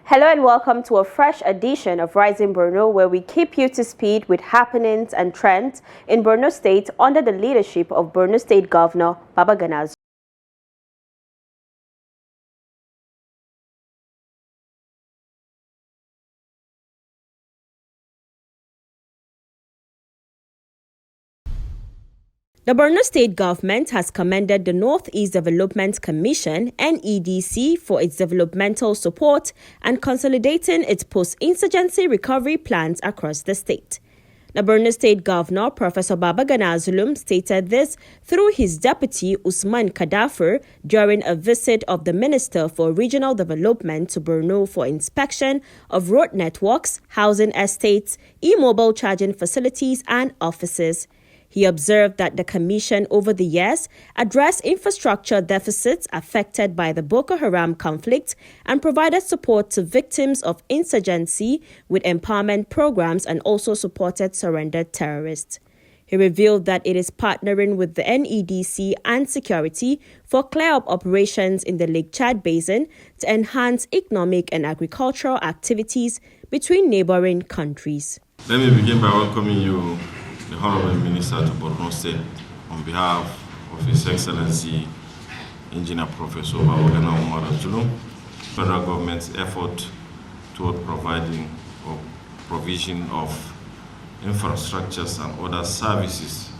Hello and welcome to a fresh edition of Rising Borno, where we keep you to speed with happenings and trends in Borno State under the leadership of Borno State Governor Babagana. The Borno State government has commended the Northeast Development Commission (NEDC) for its developmental support and consolidating its post-insurgency recovery plans across the state. The Borno State Governor, Professor Babagana Zulum, stated this through his deputy Usman Kadafur during a visit of the Minister for Regional Development to Borno for inspection of road networks, housing estates, e-mobile charging facilities and offices. He observed that the Commission over the years addressed infrastructure deficits affected by the Boko Haram conflict and provided support to victims of insurgency with empowerment programs and also supported surrendered terrorists. He revealed that it is partnering with the NEDC and security for clear-up operations in the Lake Chad Basin to enhance economic and agricultural activities between neighboring countries. Let me begin by welcoming you, the Honorable Minister to Borno State, on behalf of His Excellency Engineer Professor Babagana Zulum, federal government's effort toward providing or provision of infrastructures and other services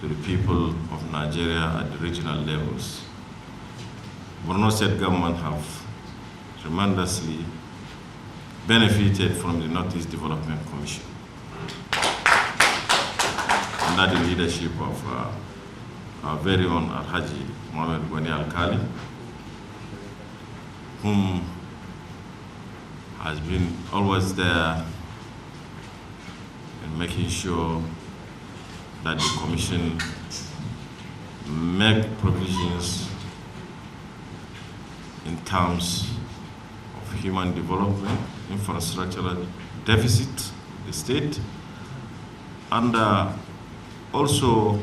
to the people of Nigeria at the regional levels. Borno State government have tremendously benefited from the Northeast Development Commission under the leadership of our very own Alhaji Mohamed Gwani Al-Kali, whom has been always there in making sure that the Commission make provisions in terms of human development, infrastructural deficit, the state, and also,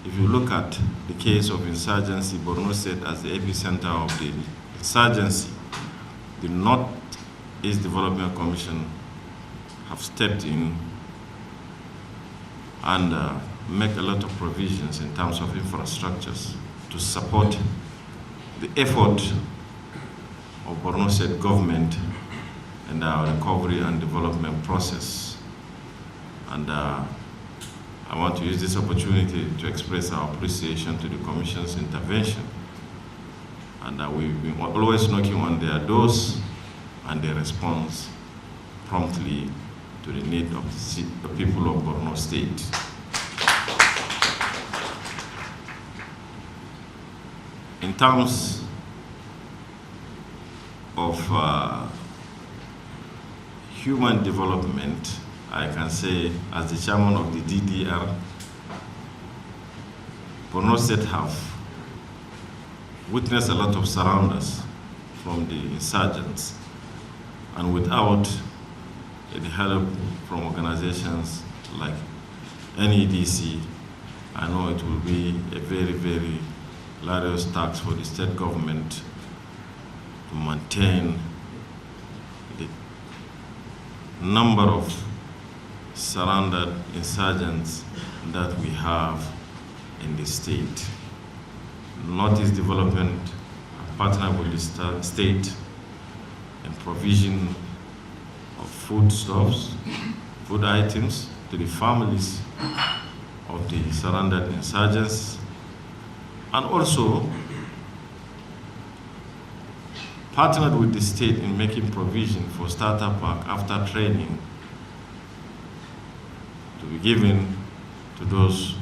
if you look at the case of insurgency, Borno State as the epicenter of the insurgency, the Northeast Development Commission have stepped in and make a lot of provisions in terms of infrastructures to support the effort of Borno State government in our recovery and development process. And I want to use this opportunity to express our appreciation to the Commission's intervention. And we've been always knocking on their doors, and they respond promptly to the need of the people of Borno State. In terms of human development, I can say, as the chairman of the DDR, Borno State have witnessed a lot of surrenders from the insurgents, and without the help from organizations like NEDC, I know it will be a very, very laborious task for the state government to maintain the number of surrounded insurgents that we have in the state. Northeast Development partner with the state in provision of foodstuffs, food items to the families of the surrounded insurgents, and also partnered with the state in making provision for starter pack after training to be given to those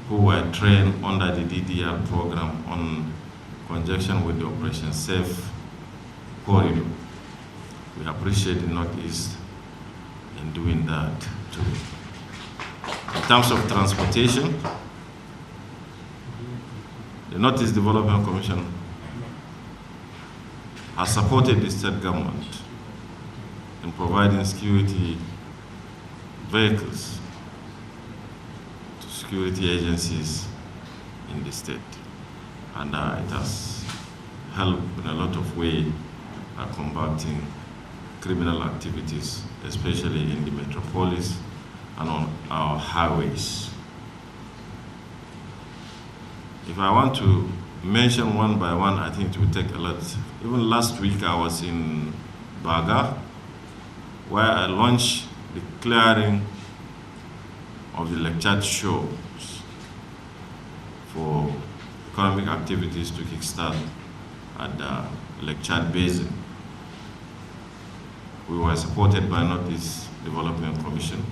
who were trained under the DDR program on conjunction with the Operation Safe Corridor. We appreciate the Northeast in doing that too. In terms of transportation, the Northeast Development Commission has supported the state government in providing security vehicles to security agencies in the state. And it has helped in a lot of ways are combating criminal activities, especially in the metropolis and on our highways. If I want to mention one by one, I think it will take a lot. Even last week I was in Baga, where I launched the clearing of the lecture shows for economic activities to kickstart at the lecture basin. We were supported by Northeast Development Commission.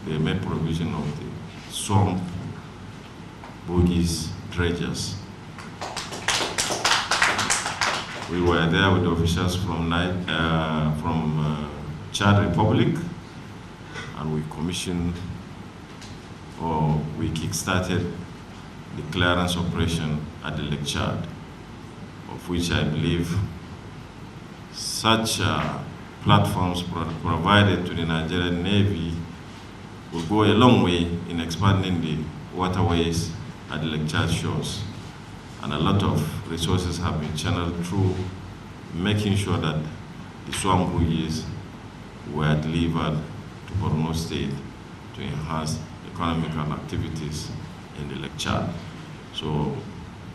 They made provision of the swamp, bogies, dredgers. We were there with officials from Chad Republic, and we commissioned, or we kickstarted the clearance operation at the Lake Chad, of which I believe such platforms provided to the Nigerian Navy will go a long way in expanding the waterways at the Lake Chad shores. And a lot of resources have been channeled through making sure that the swamp buoys were delivered to Borno State to enhance economical activities in the Lake Chad. So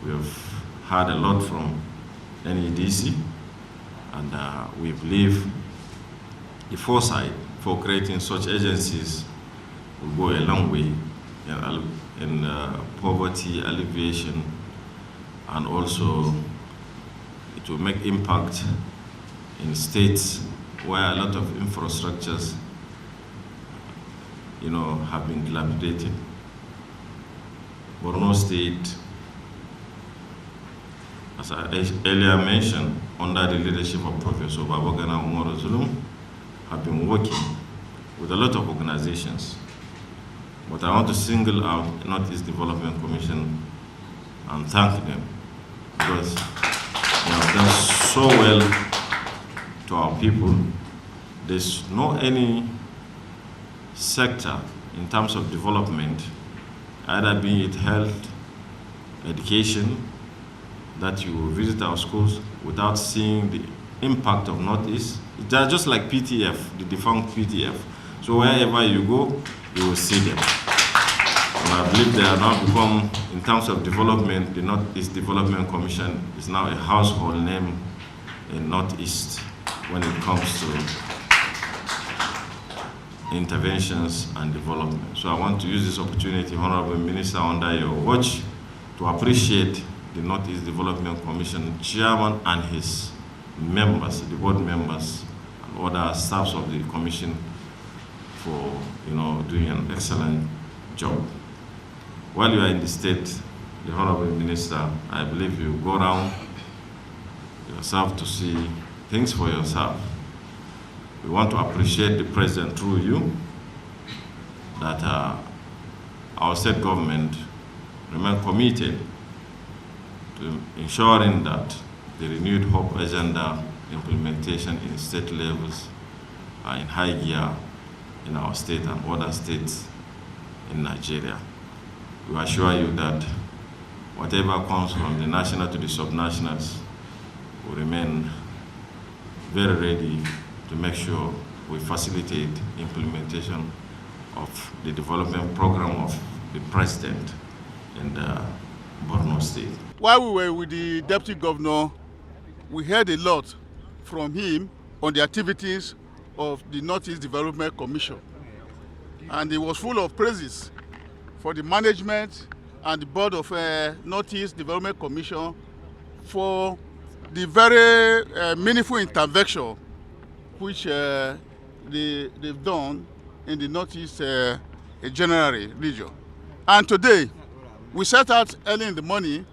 we have had a lot from NEDC, and we believe the foresight for creating such agencies will go a long way in poverty alleviation, and also it will make impact in states where a lot of infrastructures, have been dilapidated. Borno State, as I earlier mentioned, under the leadership of Professor Babagana Umar Zulum, have been working with a lot of organizations. But I want to single out Northeast Development Commission and thank them, because they have done so well to our people. There's no any sector in terms of development, either be it health, education, that you will visit our schools without seeing the impact of Northeast. They're just like PTF, the defunct PTF. So wherever you go, you will see them. And I believe they are now become, in terms of development, the Northeast Development Commission is now a household name in Northeast when it comes to interventions and development. So I want to use this opportunity, Honorable Minister, under your watch, to appreciate the Northeast Development Commission chairman and his members, the board members, and other staffs of the commission for doing an excellent job. While you are in the state, the Honorable Minister, I believe you go around yourself to see things for yourself. We want to appreciate the President through you, that our state government remain committed to ensuring that the renewed hope agenda implementation in state levels are in high gear in our state and other states in Nigeria. We assure you that whatever comes from the national to the subnationals will remain very ready to make sure we facilitate implementation of the development program of the President in the Borno State. While we were with the Deputy Governor, we heard a lot from him on the activities of the Northeast Development Commission. And he was full of praises for the management and the board of Northeast Development Commission for the very meaningful intervention which they've done in the Northeast General region. And today, we set out early in the morning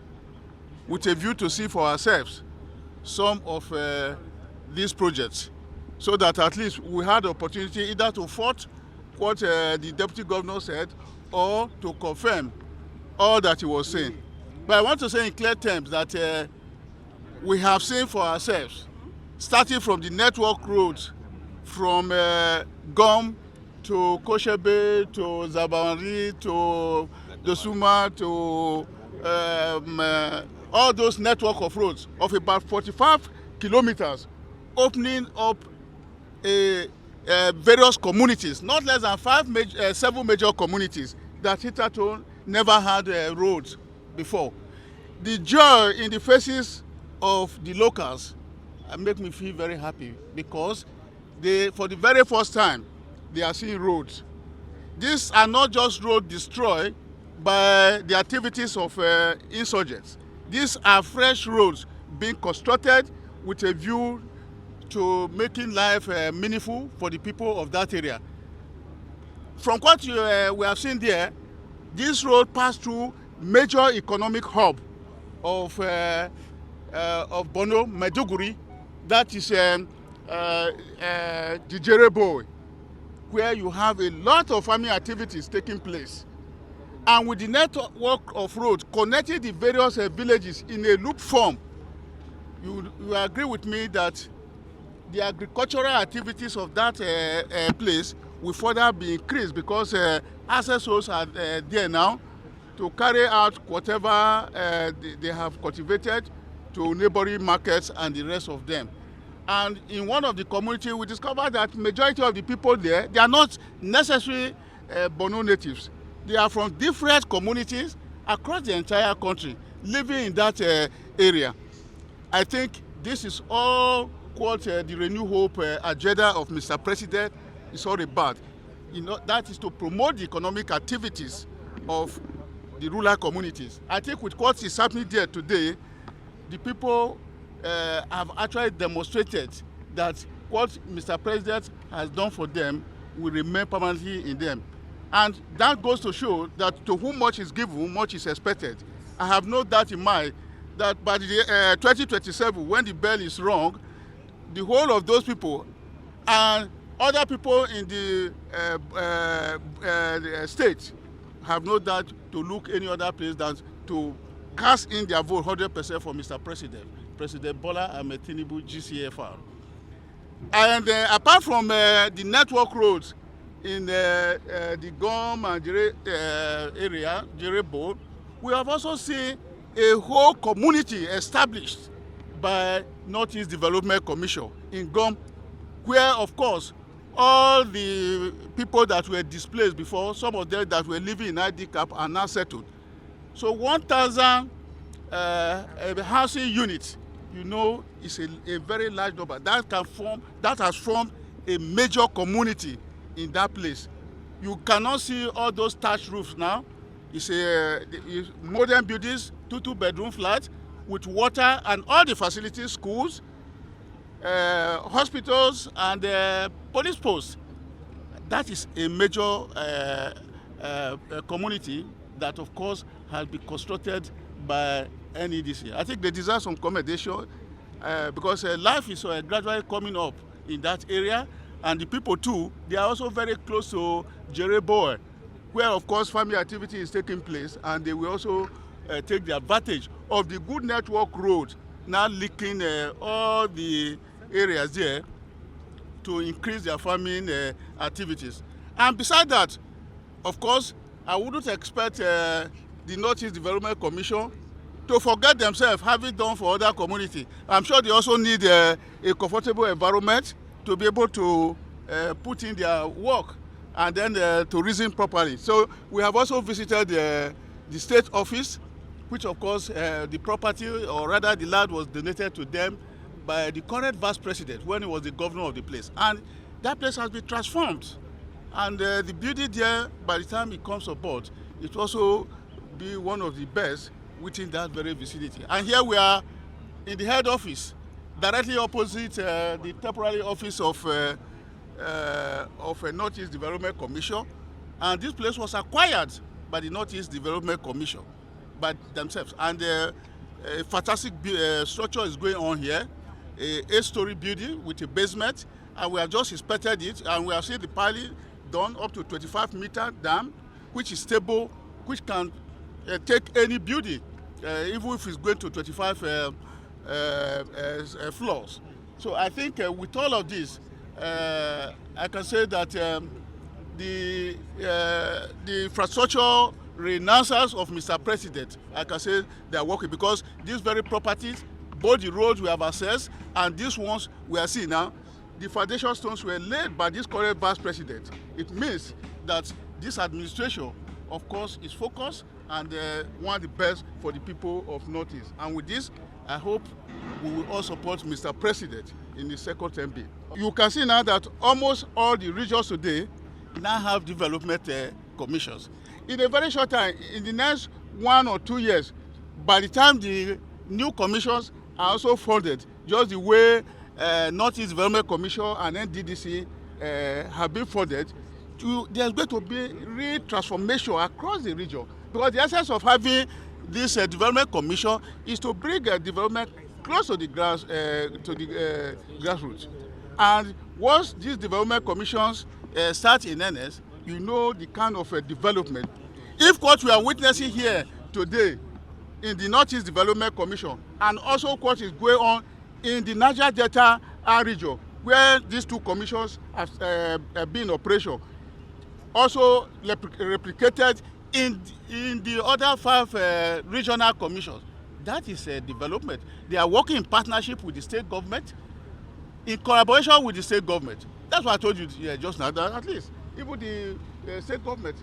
with a view to see for ourselves some of these projects, so that at least we had the opportunity either to fault what the Deputy Governor said or to confirm all that he was saying. But I want to say in clear terms that we have seen for ourselves, starting from the network roads, from Gom to Koshebe to Zabanri to Dosuma to all those network of roads of about 45 kilometers opening up various communities, not less than 7 major communities that hitherto never had roads before. The joy in the faces of the locals make me feel very happy, because for the very first time, they are seeing roads. These are not just roads destroyed by the activities of insurgents. These are fresh roads being constructed with a view to making life meaningful for the people of that area. From what we have seen there, this road passed through major economic hub of Borno, Maiduguri, that is Nigeria, where you have a lot of farming activities taking place. And with the network of roads connecting the various villages in a loop form, you agree with me that the agricultural activities of that place will further be increased, because access roads are there now to carry out whatever they have cultivated to neighboring markets and the rest of them. And in one of the communities, we discovered that majority of the people there, they are not necessarily Borno natives. They are from different communities across the entire country, living in that area. I think this is all what the Renew Hope agenda of Mr. President is all about. That is to promote the economic activities of the rural communities. I think with what is happening there today, the people have actually demonstrated that what Mr. President has done for them will remain permanently in them. And that goes to show that to whom much is given, much is expected. I have no doubt in mind that by the 2027, when the bell is rung, the whole of those people and other people in the state have no doubt to look any other place than to cast in their vote 100% for Mr. President, President Bola Ahmed Tinubu, GCFR. And apart from the network roads in the Gom and area, Jerebo, we have also seen a whole community established by Northeast Development Commission in Gom, where, of course, all the people that were displaced before, some of them that were living in ID camp, are now settled. So 1,000 housing units, is a very large number. That has formed a major community in that place. You cannot see all those thatched roofs now. It's modern buildings, two-bedroom flats with water and all the facilities, schools, hospitals, and police posts. That is a major community that, of course, has been constructed by NEDC. I think they deserve some commendation because life is gradually coming up in that area, and the people too, they are also very close to Jereboa, where, of course, family activity is taking place, and they will also take the advantage of the good network road now linking all the areas there to increase their farming activities. And besides that, of course, I wouldn't expect the Northeast Development Commission to forget themselves, having done for other communities. I'm sure they also need a comfortable environment to be able to put in their work and then to reason properly. So we have also visited the state office, which, of course, the property, or rather the land, was donated to them by the current vice president when he was the governor of the place. And that place has been transformed. And the building there, by the time it comes aboard, it will also be one of the best within that very vicinity. And here we are in the head office, directly opposite the temporary office of a Northeast Development Commission. And this place was acquired by the Northeast Development Commission by themselves. And a fantastic structure is going on here, a 8-story building with a basement, and we have just inspected it, and we have seen the piling done up to 25-meter dam, which is stable, which can take any building, even if it's going to 25 floors. So I think with all of this, I can say that the infrastructure renouncers of Mr. President, I can say they are working, because these very properties both the roads we have accessed and these ones we are seeing now, the foundation stones were laid by this current vice president. It means that this administration, of course, is focused and want the best for the people of Northeast. And with this, I hope we will all support Mr. President in the second term bill. You can see now that almost all the regions today now have development commissions. In a very short time, in the next 1 or 2 years, by the time the new commissions are also funded, just the way Northeast Development Commission and NDDC have been funded, there's going to be real transformation across the region. Because the essence of having this development commission is to bring development close to the grassroots. And once these development commissions start in earnest, you know the kind of development. If what we are witnessing here today in the Northeast Development Commission and also what is going on in the Niger Delta region, where these two commissions have been in operation, also replicated in the other 5 regional commissions. That is a development. They are working in partnership with the state government, in collaboration with the state government. That's what I told you just now, that at least even the state government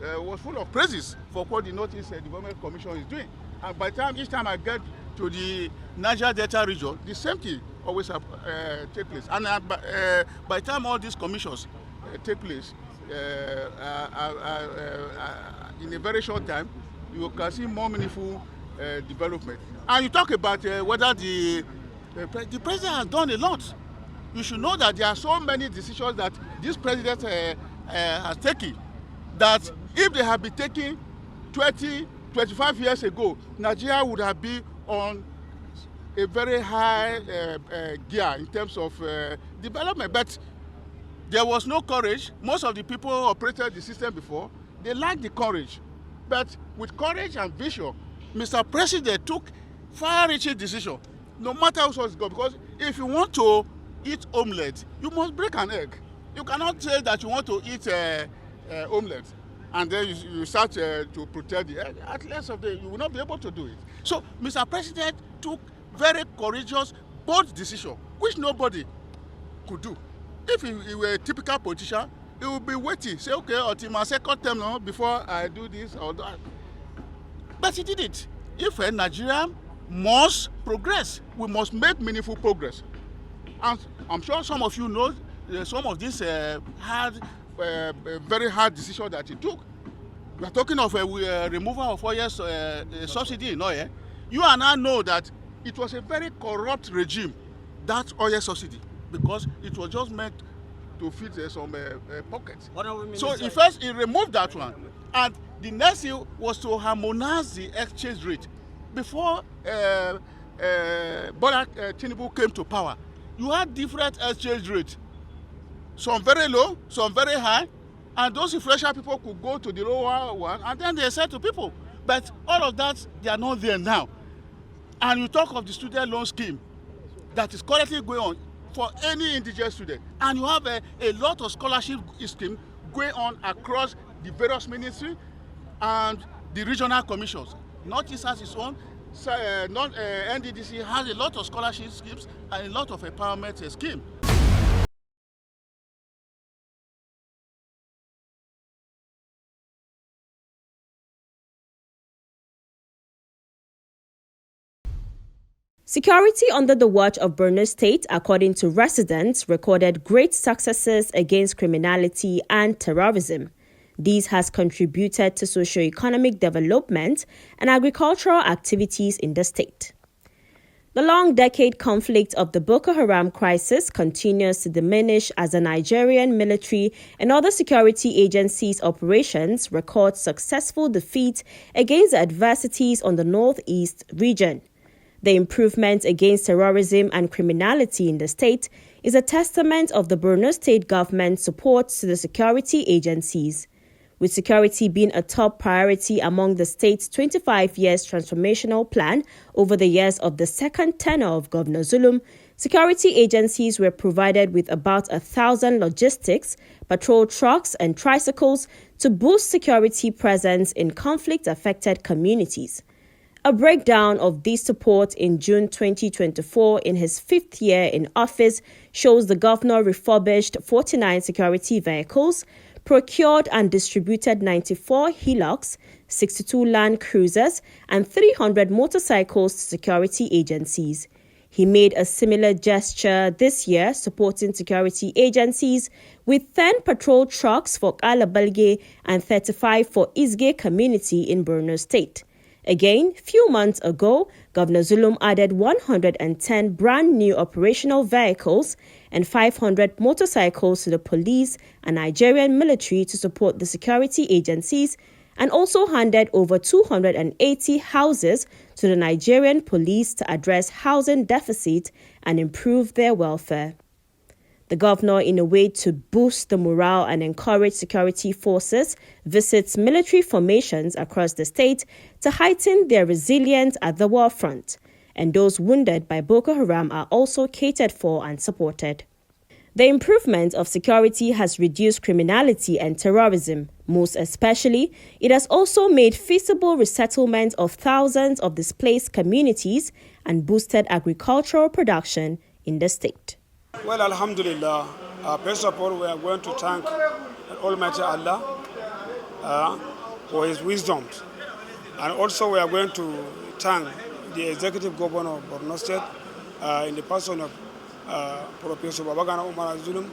was full of praises for what the Northeast Development Commission is doing. And by the time, each time I get to the Niger Delta region, the same thing always take place. And by the time all these commissions take place, in a very short time, you can see more meaningful development. And you talk about whether the president has done a lot. You should know that there are so many decisions that this president has taken, that if they had been taken 20, 25 years ago, Nigeria would have been on a very high gear in terms of development. But there was no courage. Most of the people who operated the system before, they lacked the courage. But with courage and vision, Mr. President took far-reaching decisions, no matter who source go. Because if you want to eat omelette, you must break an egg. You cannot say that you want to eat omelette and then you start to protect the egg. At the end of the day, you will not be able to do it. So Mr. President took very courageous, bold decisions, which nobody could do. If he were a typical politician, he would be waiting, say, okay, until my second term now, before I do this or that. But he did it. If Nigeria must progress, we must make meaningful progress. And I'm sure some of you know some of these very hard decisions that he took. We are talking of a removal of 4 years subsidy in oil. You and I know that it was a very corrupt regime, that oil subsidy, because it was just meant to fit some pockets. So he removed that one. And the next thing was to harmonize the exchange rate. Before tinubu came to power, you had different exchange rates. Some very low, some very high. And those influential people could go to the lower one and then they said to people. But all of that, they are not there now. And you talk of the student loan scheme that is currently going on for any indigenous student. And you have a lot of scholarship schemes going on across the various ministries and the regional commissions. Northeast has its own. NDDC has a lot of scholarship schemes and a lot of empowerment schemes. Security under the watch of Borno State, according to residents, recorded great successes against criminality and terrorism. This has contributed to socio-economic development and agricultural activities in the state. The long-decade conflict of the Boko Haram crisis continues to diminish as the Nigerian military and other security agencies' operations record successful defeat against the adversities on the northeast region. The improvement against terrorism and criminality in the state is a testament of the Borno State government's support to the security agencies. With security being a top priority among the state's 25 years transformational plan over the years of the second tenure of Governor Zulum, security agencies were provided with about 1,000 logistics, patrol trucks and tricycles to boost security presence in conflict-affected communities. A breakdown of this support in June 2024 in his 5th year in office shows the governor refurbished 49 security vehicles, procured and distributed 94 Hilux, 62 Land Cruisers, and 300 motorcycles to security agencies. He made a similar gesture this year, supporting security agencies with 10 patrol trucks for Kalabalge and 35 for Isge community in Borno State. Again, few months ago, Governor Zulum added 110 brand new operational vehicles and 500 motorcycles to the police and Nigerian military to support the security agencies, and also handed over 280 houses to the Nigerian police to address housing deficit and improve their welfare. The governor, in a way to boost the morale and encourage security forces, visits military formations across the state to heighten their resilience at the war front, and those wounded by Boko Haram are also catered for and supported. The improvement of security has reduced criminality and terrorism. Most especially, it has also made feasible resettlement of thousands of displaced communities and boosted agricultural production in the state. Well, Alhamdulillah, first of all, we are going to thank Almighty Allah for His wisdom. And also we are going to thank the Executive Governor of Borno State in the person of Professor Babagana Umar Zulum,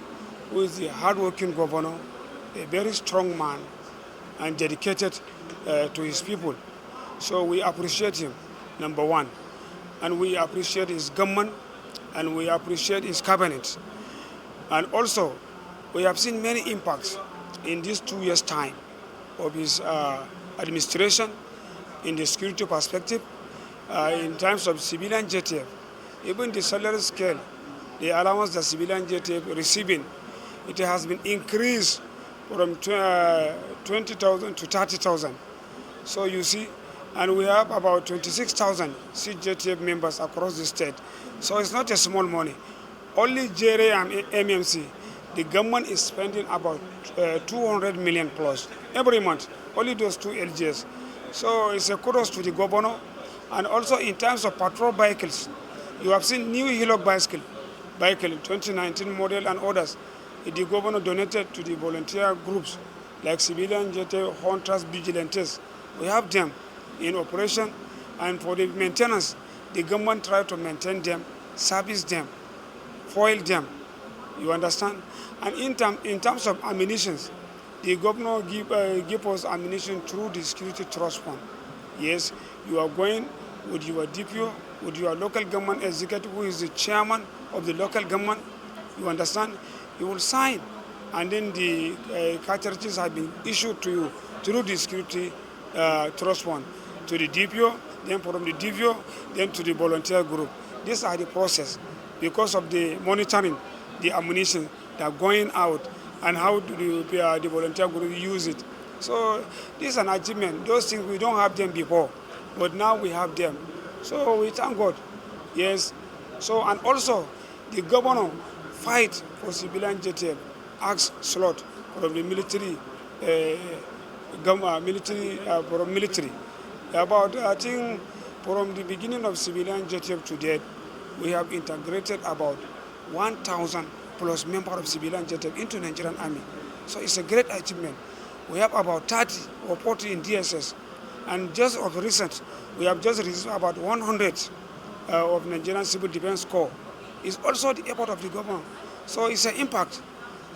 who is the hard-working governor, a very strong man and dedicated to his people. So we appreciate him, number one. And we appreciate his government, and we appreciate his cabinet. And also, we have seen many impacts in these 2 years' time of his administration in the security perspective, in terms of civilian JTF, even the salary scale, the allowance that civilian JTF receiving, it has been increased from 20,000 to 30,000. So you see, and we have about 26,000 CJTF members across the state. So it's not a small money. Only JRA and MMC, the government is spending about 200 million plus every month, only those two LGS. So it's a kudos to the governor. And also in terms of patrol vehicles, you have seen new Hilux vehicle 2019 model and others. The governor donated to the volunteer groups like civilian JTF, hunters, vigilantes. We have them in operation, and for the maintenance, the government try to maintain them, service them, foil them. You understand? And in terms of ammunition, the governor give us ammunition through the security trust fund. Yes, you are going with your DPO, with your local government executive, who is the chairman of the local government. You understand? You will sign, and then the cartridges have been issued to you through the security trust fund to the DPO, then from the DPO, then to the volunteer group. These are the process because of the monitoring, the ammunition that are going out, and how do the volunteer group use it. So this is an achievement. Those things, we don't have them before, but now we have them. So we thank God. Yes. So, and also the governor fight for civilian JTF, ask slot from the military, military. About, I think, from the beginning of civilian JTF to date, we have integrated about 1,000 plus members of civilian JTF into Nigerian Army. So it's a great achievement. We have about 30 or 40 in DSS. And just of recent, we have just received about 100 of Nigerian Civil Defense Corps. It's also the effort of the government. So it's an impact.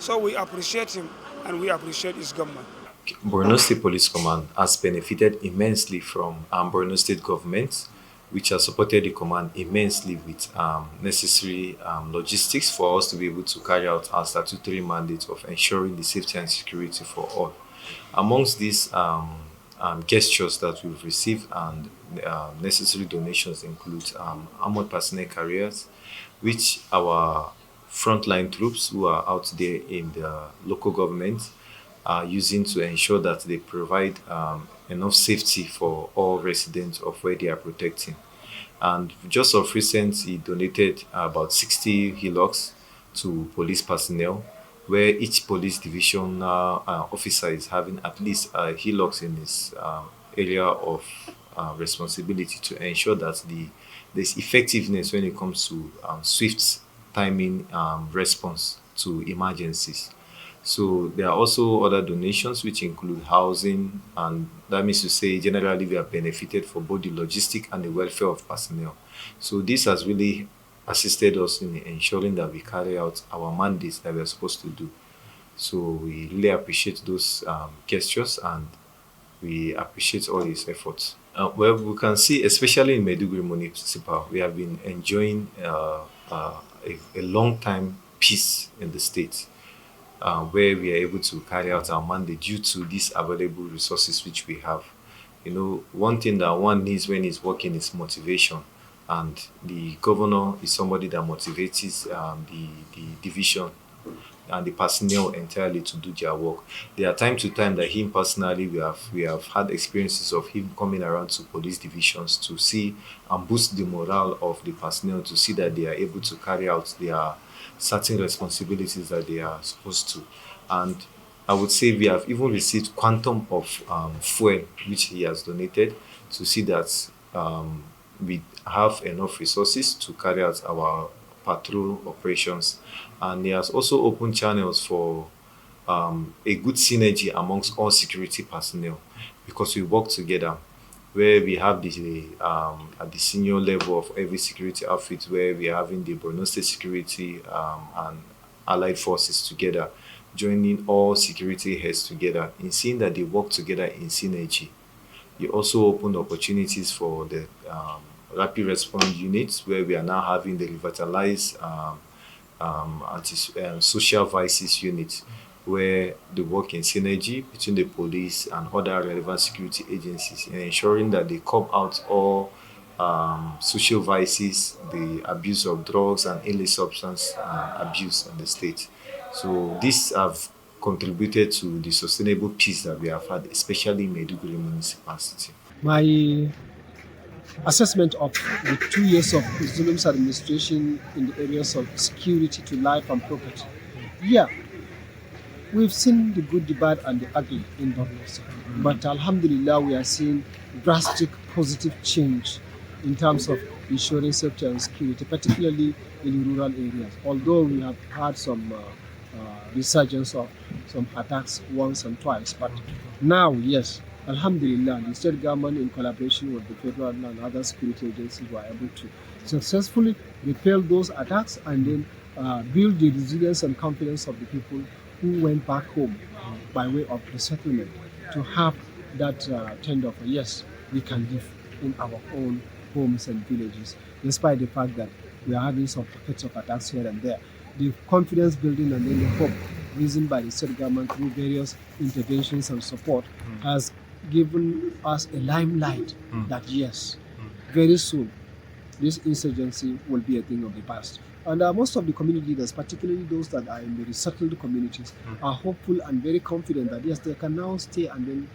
So we appreciate him, and we appreciate his government. Borno State Police Command has benefited immensely from Borno State government, which has supported the command immensely with necessary logistics for us to be able to carry out our statutory mandate of ensuring the safety and security for all. Amongst these gestures that we've received and necessary donations include armored personnel carriers, which our frontline troops who are out there in the local government are using to ensure that they provide enough safety for all residents of where they are protecting. And just of recent, he donated about 60 Hilux to police personnel, where each police division officer is having at least a Hilux in his area of responsibility to ensure that there's effectiveness when it comes to swift timing response to emergencies. So there are also other donations which include housing, and that means to say generally we are benefited for both the logistic and the welfare of personnel. So this has really assisted us in ensuring that we carry out our mandates that we are supposed to do. So we really appreciate those gestures, and we appreciate all his efforts. Well, we can see, especially in Maiduguri Municipal, we have been enjoying a long time peace in the state, where we are able to carry out our mandate due to these available resources which we have. You know, one thing that one needs when he's working is motivation, and the governor is somebody that motivates the division and the personnel entirely to do their work. There are time to time that him personally, we have had experiences of him coming around to police divisions to see and boost the morale of the personnel, to see that they are able to carry out their certain responsibilities that they are supposed to. And I would say we have even received quantum of fuel which he has donated, to see that we have enough resources to carry out our patrol operations. And he has also opened channels for a good synergy amongst all security personnel, because we work together, where we have at the senior level of every security outfit, where we are having the Borno State Security and allied forces together, joining all security heads together in seeing that they work together in synergy. He also opened opportunities for the rapid response units, where we are now having the revitalized social vices unit, where they work in synergy between the police and other relevant security agencies in ensuring that they curb out all social vices, the abuse of drugs and illicit substance abuse in the state. So these have contributed to the sustainable peace that we have had, especially in Maiduguri municipality. My assessment of the 2 years of Zulum's administration in the areas of security to life and property. Yeah, we've seen the good, the bad, and the ugly in Borno. But Alhamdulillah, we are seeing drastic positive change in terms of ensuring safety and security, particularly in rural areas. Although we have had some resurgence of some attacks once and twice, but now, yes, Alhamdulillah, the state government, in collaboration with the federal and other security agencies, were able to successfully repel those attacks and then build the resilience and confidence of the people who went back home by way of resettlement, to have that tender of, yes, we can live in our own homes and villages, despite the fact that we are having some pockets of attacks here and there. The confidence building and then the hope risen by the state government through various interventions and support has given us a limelight that yes, very soon this insurgency will be a thing of the past. And most of the community leaders, particularly those that are in the resettled communities, are hopeful and very confident that yes, they can now stay and then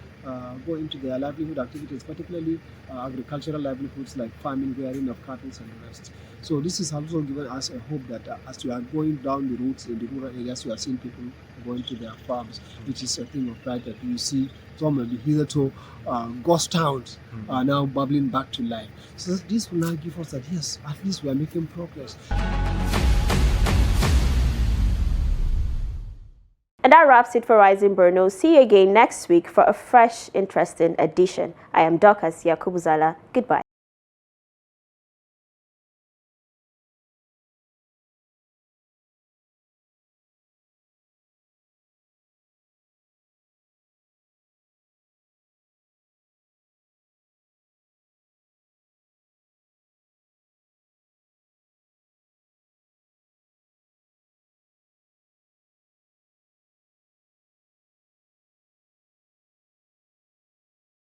go into their livelihood activities, particularly agricultural livelihoods like farming, rearing of cattle and the rest. So this is also given us a hope that as we are going down the routes in the rural areas, we are seeing people going to their farms, which is a thing of pride that you see some of the hitherto ghost towns are now bubbling back to life. So this will now give us that yes, at least we are making progress. And that wraps it for Rising Borno. See you again next week for a fresh, interesting edition. I am Dorcas Yakubuzala. Goodbye.